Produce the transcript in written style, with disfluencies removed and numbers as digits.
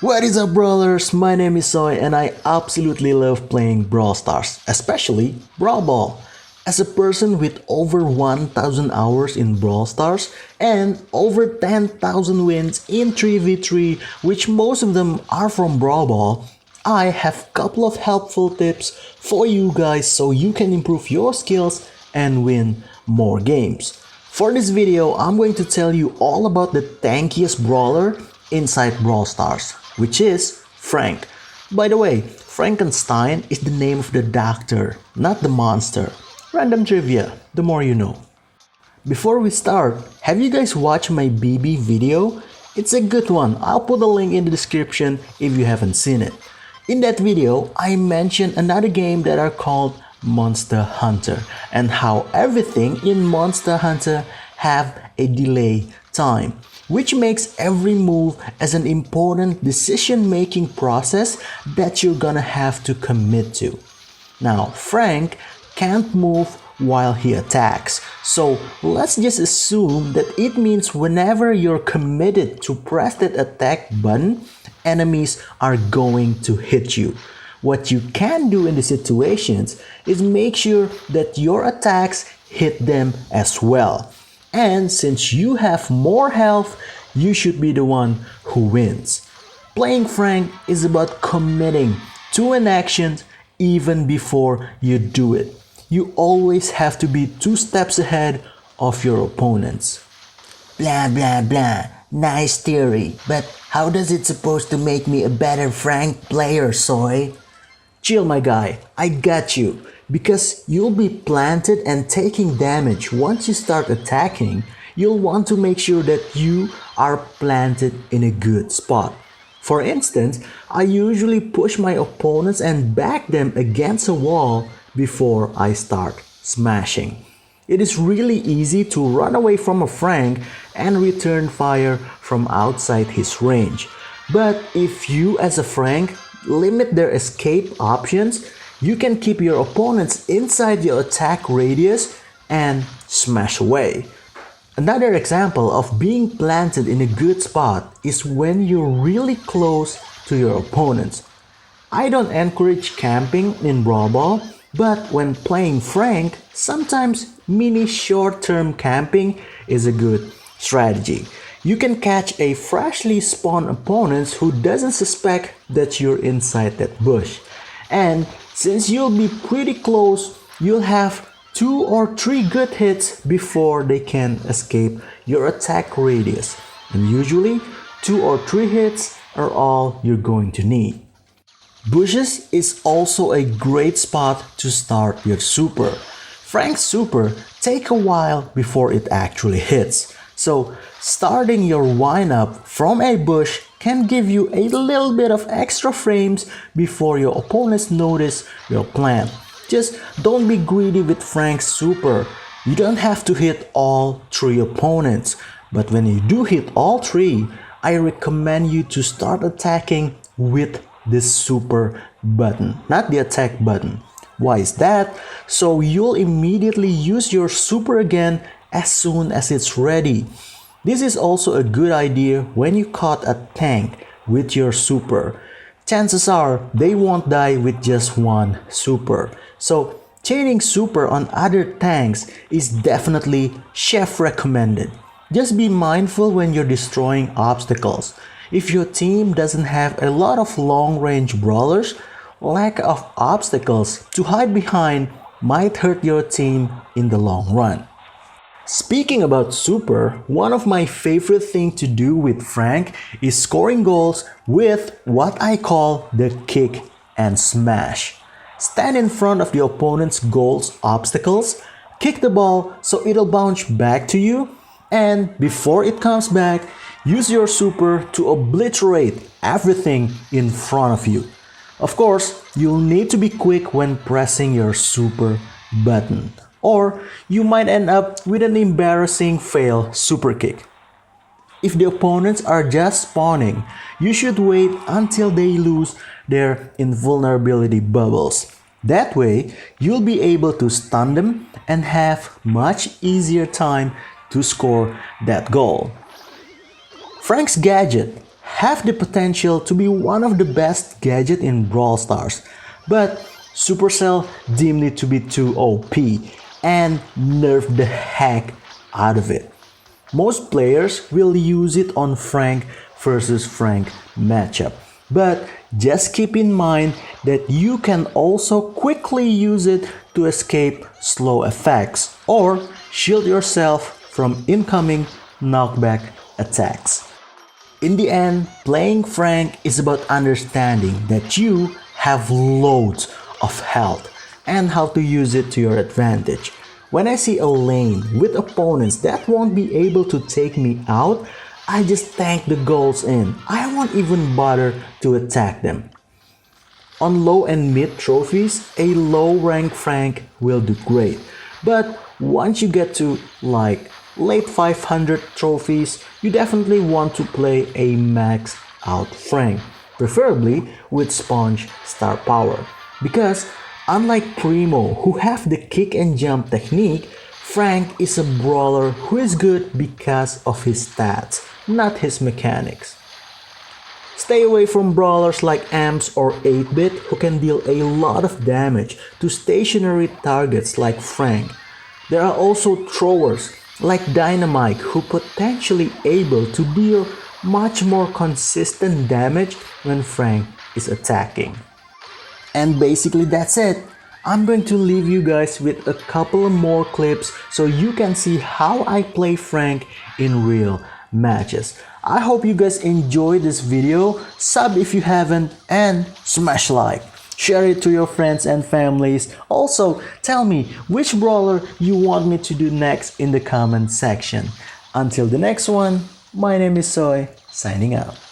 What is up, brawlers? My name is Soy and I absolutely love playing Brawl Stars, especially Brawl Ball. As a person with over 1000 hours in Brawl Stars and over 10,000 wins in 3v3, which most of them are from Brawl Ball, I have a couple of helpful tips for you guys so you can improve your skills and win more games. For this video, I'm going to tell you all about the tankiest brawler inside Brawl Stars, which is Frank. By the way, Frankenstein is the name of the doctor, not the monster. Random trivia, the more you know. Before we start, have you guys watched my BB video? It's a good one. I'll put a link in the description if you haven't seen it. In that video, I mentioned another game that are called Monster Hunter and how everything in Monster Hunter have a delay time, which makes every move as an important decision-making process that you're gonna have to commit to. Now, Frank can't move while he attacks, so let's just assume that it means whenever you're committed to press that attack button, enemies are going to hit you. What you can do in these situations is make sure that your attacks hit them as well. And since you have more health, you should be the one who wins. Playing Frank is about committing to an action even before you do it. You always have to be 2 steps ahead of your opponents. Blah blah blah. Nice theory, but how does it supposed to make me a better Frank player, Soy? Chill, my guy, I got you. Because you'll be planted and taking damage once you start attacking, you'll want to make sure that you are planted in a good spot. For instance, I usually push my opponents and back them against a wall before I start smashing. It is really easy to run away from a Frank and return fire from outside his range. But if you as a Frank limit their escape options, you can keep your opponents inside your attack radius and smash away. Another example of being planted in a good spot is when you're really close to your opponents. I don't encourage camping in Brawl Ball, but when playing Frank, sometimes mini short-term camping is a good strategy. You can catch a freshly spawned opponent who doesn't suspect that you're inside that bush. And since you'll be pretty close, you'll have 2 or 3 good hits before they can escape your attack radius. And usually, 2 or 3 hits are all you're going to need. Bushes is also a great spot to start your super. Frank's super take a while before it actually hits. So starting your wind-up from a bush can give you a little bit of extra frames before your opponents notice your plan. Just don't be greedy with Frank's super. You don't have to hit all 3 opponents, but when you do hit all 3, I recommend you to start attacking with this super button, not the attack button. Why is that? So you'll immediately use your super again as soon as it's ready. This is also a good idea when you caught a tank with your super. Chances are they won't die with just 1 super. So chaining super on other tanks is definitely chef recommended. Just be mindful when you're destroying obstacles. If your team doesn't have a lot of long-range brawlers, lack of obstacles to hide behind might hurt your team in the long run. Speaking about super, one of my favorite things to do with Frank is scoring goals with what I call the kick and smash. Stand in front of the opponent's goals obstacles, kick the ball so it'll bounce back to you, and before it comes back, use your super to obliterate everything in front of you. Of course, you'll need to be quick when pressing your super button, or you might end up with an embarrassing fail super kick. If the opponents are just spawning, you should wait until they lose their invulnerability bubbles. That way, you'll be able to stun them and have much easier time to score that goal. Frank's gadget have the potential to be one of the best gadgets in Brawl Stars, but Supercell deemed it to be too OP and nerfed the heck out of it. Most players will use it on Frank versus Frank matchup, but just keep in mind that you can also quickly use it to escape slow effects or shield yourself from incoming knockback attacks. In the end, playing Frank is about understanding that you have loads of health and how to use it to your advantage. When I see a lane with opponents that won't be able to take me out, I just tank the goals in. I won't even bother to attack them. On low and mid trophies, a low rank Frank will do great. But once you get to like late 500 trophies, you definitely want to play a max out Frank, preferably with Sponge star power. Because unlike Primo, who have the kick and jump technique, Frank is a brawler who is good because of his stats, not his mechanics. Stay away from brawlers like Amps or 8-Bit who can deal a lot of damage to stationary targets like Frank. There are also throwers like Dynamite who potentially able to deal much more consistent damage when Frank is attacking. And basically that's it. I'm going to leave you guys with a couple more clips so you can see how I play Frank in real matches. I hope you guys enjoyed this video. Sub if you haven't and smash like. Share it to your friends and families. Also, tell me which brawler you want me to do next in the comment section. Until the next one, my name is Soy, signing out.